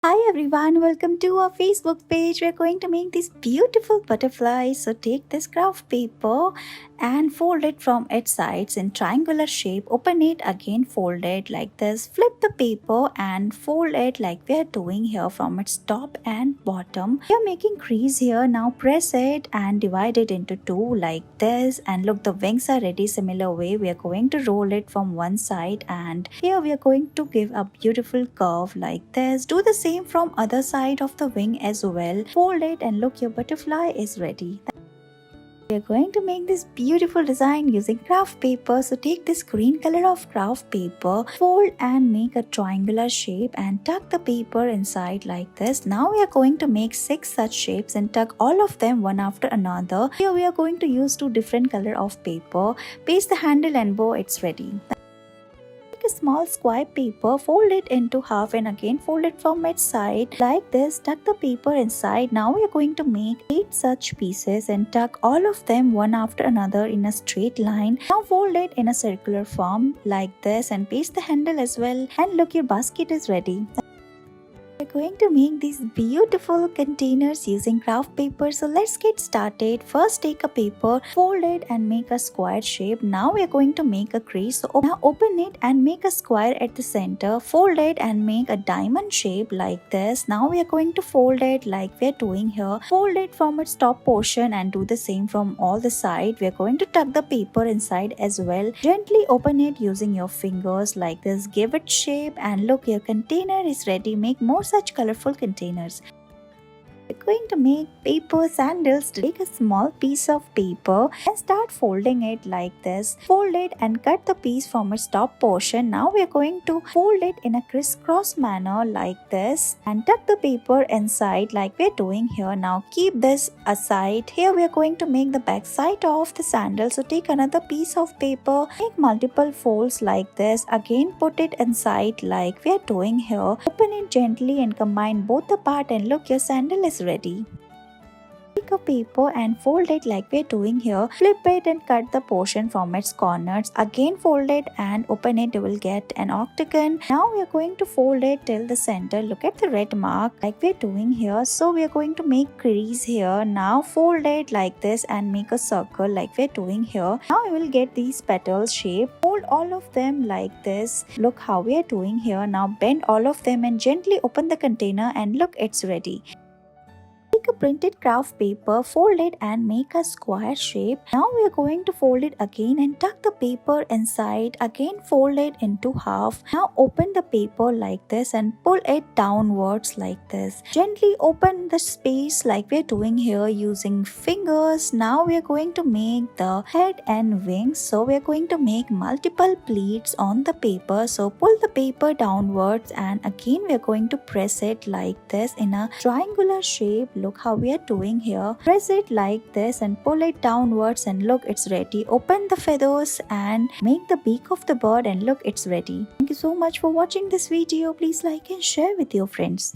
Hi everyone, welcome to our Facebook page. We're going to make this beautiful butterfly. So take this craft paper and fold it from its sides in triangular shape. Open it again, fold it like this. Flip the paper and fold it like we are doing here from its top and bottom. We are making crease here. Now press it and divide it into two like this. And look, the wings are ready similar way. We are going to roll it from one side and here we are going to give a beautiful curve like this. Do the same from other side of the wing as well. Fold it and look, your butterfly is ready. We are going to make this beautiful design using craft paper. So take this green color of craft paper, fold and make a triangular shape and tuck the paper inside like this. Now we are going to make 6 such shapes and tuck all of them one after another. Here we are going to use 2 different color of paper. Paste the handle and bow, it's ready. A small square paper, fold it into half and again fold it from its side like this. Tuck the paper inside. Now we are going to make 8 such pieces and tuck all of them one after another in a straight line. Now fold it in a circular form like this and paste the handle as well, and look, your basket is ready. We're going to make these beautiful containers using craft paper. So let's get started. First take a paper, fold it and make a square shape. Now we're going to make a crease. So now open it and make a square at the center. Fold it and make a diamond shape like this. Now we are going to fold it like we're doing here. Fold it from its top portion and do the same from all the side. We're going to tuck the paper inside as well. Gently open it using your fingers like this. Give it shape and look, your container is ready. Make more such colorful containers. We're going to make paper sandals. Take a small piece of paper and start folding it like this. Fold it and cut the piece from its top portion. Now we are going to fold it in a crisscross manner like this and tuck the paper inside like we're doing here. Now keep this aside. Here we are going to make the back side of the sandal. So take another piece of paper, make multiple folds like this. Again put it inside like we are doing here. Open it gently and combine both the part and look, your sandal is ready. Take a paper and fold it like we're doing here. Flip it and cut the portion from its corners. Again fold it and open it. You will get an octagon. Now we are going to fold it till the center. Look at the red mark like we're doing here. So we are going to make crease here. Now fold it like this and make a circle like we're doing here. Now you will get these petals shape. Fold all of them like this. Look how we are doing here. Now bend all of them and gently open the container and look, it's ready. Take a printed craft paper, fold it and make a square shape. Now we are going to fold it again and tuck the paper inside. Again fold it into half. Now open the paper like this and pull it downwards like this. Gently open the space like we are doing here using fingers. Now we are going to make the head and wings. So we are going to make multiple pleats on the paper. So pull the paper downwards and again we are going to press it like this in a triangular shape. Look how we are doing here. Press it like this and pull it downwards and look, it's ready. Open the feathers and make the beak of the bird and look, it's ready. Thank you so much for watching this video. Please like and share with your friends.